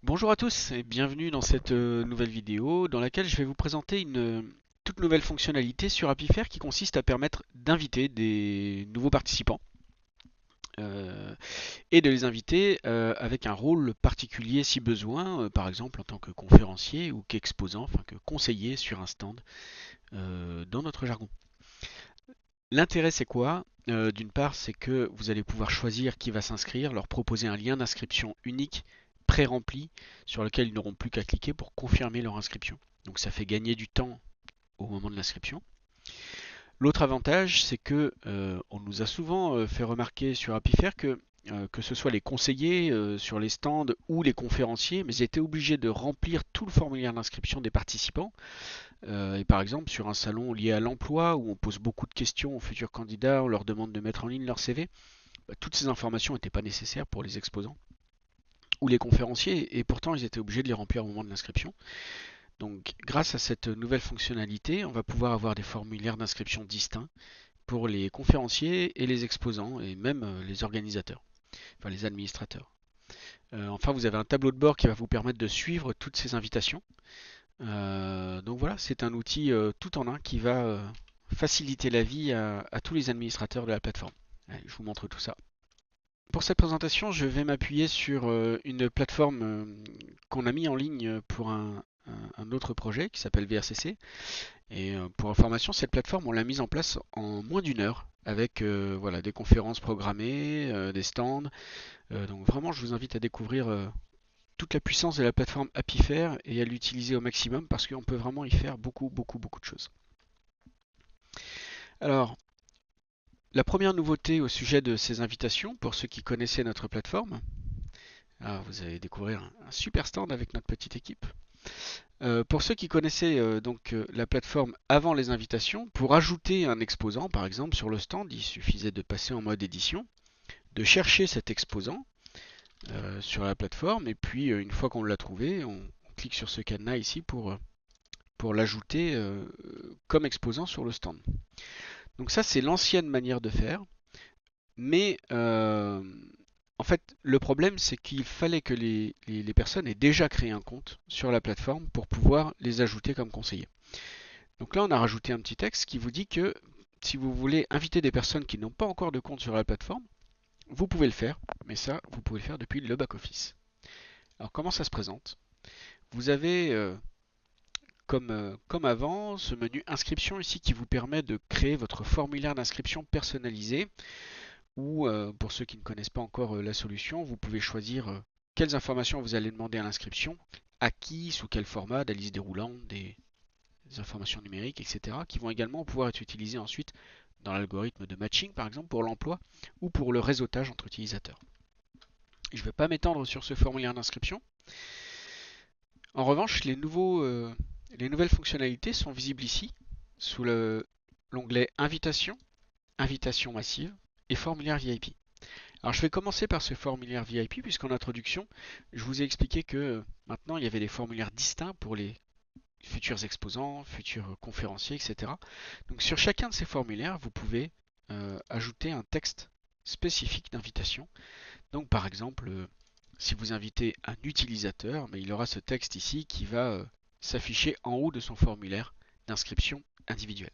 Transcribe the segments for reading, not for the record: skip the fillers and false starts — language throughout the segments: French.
Bonjour à tous et bienvenue dans cette nouvelle vidéo dans laquelle je vais vous présenter une toute nouvelle fonctionnalité sur Apifer qui consiste à permettre d'inviter des nouveaux participants euh, et de les inviter avec un rôle particulier si besoin, par exemple en tant que conférencier ou qu'exposant, enfin que conseiller sur un stand dans notre jargon. L'intérêt c'est quoi? D'une part, c'est que vous allez pouvoir choisir qui va s'inscrire, leur proposer un lien d'inscription unique, pré-rempli, sur lequel ils n'auront plus qu'à cliquer pour confirmer leur inscription. Donc ça fait gagner du temps au moment de l'inscription. L'autre avantage, c'est que on nous a souvent fait remarquer sur Appifair que ce soit les conseillers sur les stands ou les conférenciers, mais ils étaient obligés de remplir tout le formulaire d'inscription des participants. Et par exemple, sur un salon lié à l'emploi, où on pose beaucoup de questions aux futurs candidats, on leur demande de mettre en ligne leur CV, bah, toutes ces informations n'étaient pas nécessaires pour les exposants ou les conférenciers, et pourtant ils étaient obligés de les remplir au moment de l'inscription. Donc grâce à cette nouvelle fonctionnalité, on va pouvoir avoir des formulaires d'inscription distincts pour les conférenciers et les exposants, et même les organisateurs, enfin les administrateurs. Enfin, vous avez un tableau de bord qui va vous permettre de suivre toutes ces invitations. Donc voilà, c'est un outil tout en un qui va faciliter la vie à tous les administrateurs de la plateforme. Allez, je vous montre tout ça. Pour cette présentation, je vais m'appuyer sur une plateforme qu'on a mis en ligne pour un autre projet qui s'appelle VRCC. Et pour information, cette plateforme, on l'a mise en place en moins d'une heure avec voilà, des conférences programmées, des stands. Donc vraiment, je vous invite à découvrir toute la puissance de la plateforme Appifair et à l'utiliser au maximum parce qu'on peut vraiment y faire beaucoup, beaucoup, beaucoup de choses. Alors, la première nouveauté au sujet de ces invitations, pour ceux qui connaissaient notre plateforme, alors vous allez découvrir un super stand avec notre petite équipe. Pour ceux qui connaissaient la plateforme avant les invitations, pour ajouter un exposant par exemple sur le stand, il suffisait de passer en mode édition, de chercher cet exposant sur la plateforme et puis une fois qu'on l'a trouvé, on clique sur ce cadenas ici pour l'ajouter comme exposant sur le stand. Donc ça c'est l'ancienne manière de faire, mais en fait le problème c'est qu'il fallait que les personnes aient déjà créé un compte sur la plateforme pour pouvoir les ajouter comme conseillers. Donc là, on a rajouté un petit texte qui vous dit que si vous voulez inviter des personnes qui n'ont pas encore de compte sur la plateforme, vous pouvez le faire, mais ça, vous pouvez le faire depuis le back-office. Alors comment ça se présente? Vous avez, comme avant, ce menu inscription ici qui vous permet de créer votre formulaire d'inscription personnalisé, ou pour ceux qui ne connaissent pas encore la solution, vous pouvez choisir quelles informations vous allez demander à l'inscription, à qui, sous quel format, des listes déroulantes, des informations numériques, etc., qui vont également pouvoir être utilisées ensuite dans l'algorithme de matching, par exemple, pour l'emploi ou pour le réseautage entre utilisateurs. Je ne vais pas m'étendre sur ce formulaire d'inscription. En revanche, les nouvelles fonctionnalités sont visibles ici, sous l'onglet Invitation, Invitation massive et Formulaire VIP. Alors je vais commencer par ce formulaire VIP puisqu'en introduction, je vous ai expliqué que maintenant il y avait des formulaires distincts pour les futurs exposants, futurs conférenciers, etc. Donc sur chacun de ces formulaires, vous pouvez ajouter un texte spécifique d'invitation. Donc par exemple, si vous invitez un utilisateur, mais il aura ce texte ici qui va s'afficher en haut de son formulaire d'inscription individuelle.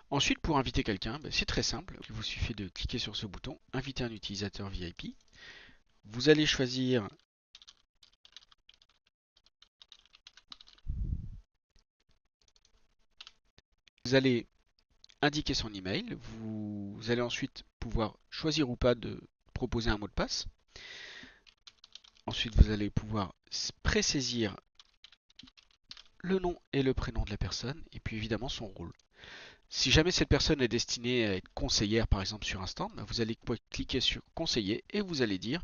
Ensuite, pour inviter quelqu'un, c'est très simple. Il vous suffit de cliquer sur ce bouton, inviter un utilisateur VIP. Vous allez choisir vous allez indiquer son email. Vous allez ensuite pouvoir choisir ou pas de proposer un mot de passe. Ensuite, vous allez pouvoir présaisir le nom et le prénom de la personne, et puis évidemment son rôle. Si jamais cette personne est destinée à être conseillère, par exemple sur un stand, vous allez cliquer sur conseiller et vous allez dire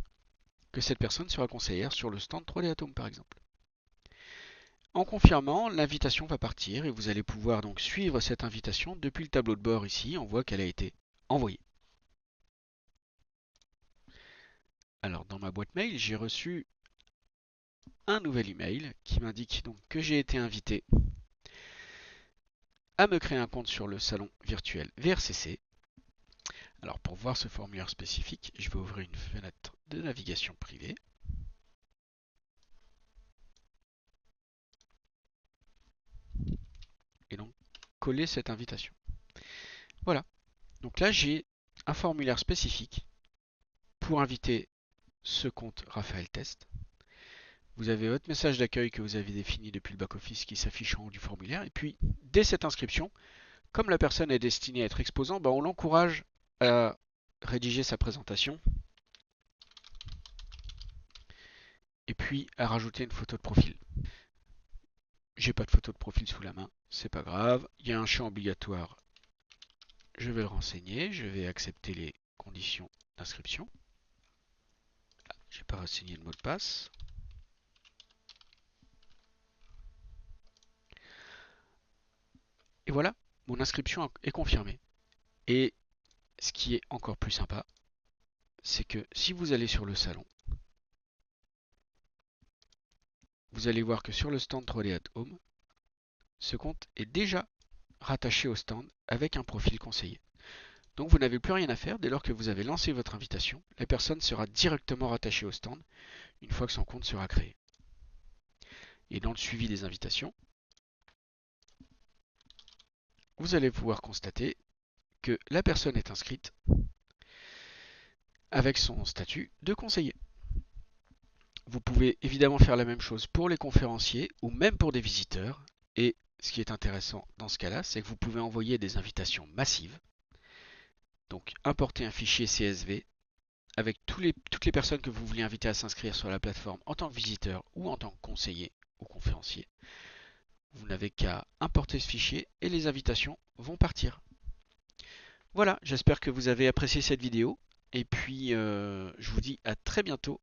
que cette personne sera conseillère sur le stand 3D Atom, par exemple. En confirmant, l'invitation va partir et vous allez pouvoir donc suivre cette invitation depuis le tableau de bord ici. On voit qu'elle a été envoyée. Alors dans ma boîte mail, j'ai reçu un nouvel email qui m'indique donc que j'ai été invité à me créer un compte sur le salon virtuel VRCC. Alors pour voir ce formulaire spécifique, je vais ouvrir une fenêtre de navigation privée. coller cette invitation. Voilà. Donc là, j'ai un formulaire spécifique pour inviter ce compte Raphaël Test. Vous avez votre message d'accueil que vous avez défini depuis le back-office qui s'affiche en haut du formulaire. Et puis, dès cette inscription, comme la personne est destinée à être exposant, on l'encourage à rédiger sa présentation et puis à rajouter une photo de profil. J'ai pas de photo de profil sous la main, c'est pas grave. Il y a un champ obligatoire, je vais le renseigner, je vais accepter les conditions d'inscription. J'ai pas renseigné le mot de passe. Et voilà, mon inscription est confirmée. Et ce qui est encore plus sympa, c'est que si vous allez sur le salon, vous allez voir que sur le stand 3D at Home, ce compte est déjà rattaché au stand avec un profil conseillé. Donc vous n'avez plus rien à faire dès lors que vous avez lancé votre invitation. La personne sera directement rattachée au stand une fois que son compte sera créé. Et dans le suivi des invitations, vous allez pouvoir constater que la personne est inscrite avec son statut de conseiller. Vous pouvez évidemment faire la même chose pour les conférenciers ou même pour des visiteurs. Et ce qui est intéressant dans ce cas-là, c'est que vous pouvez envoyer des invitations massives. Donc importer un fichier CSV avec toutes les personnes que vous voulez inviter à s'inscrire sur la plateforme en tant que visiteur ou en tant que conseiller ou conférencier. Vous n'avez qu'à importer ce fichier et les invitations vont partir. Voilà, j'espère que vous avez apprécié cette vidéo. Et puis, je vous dis à très bientôt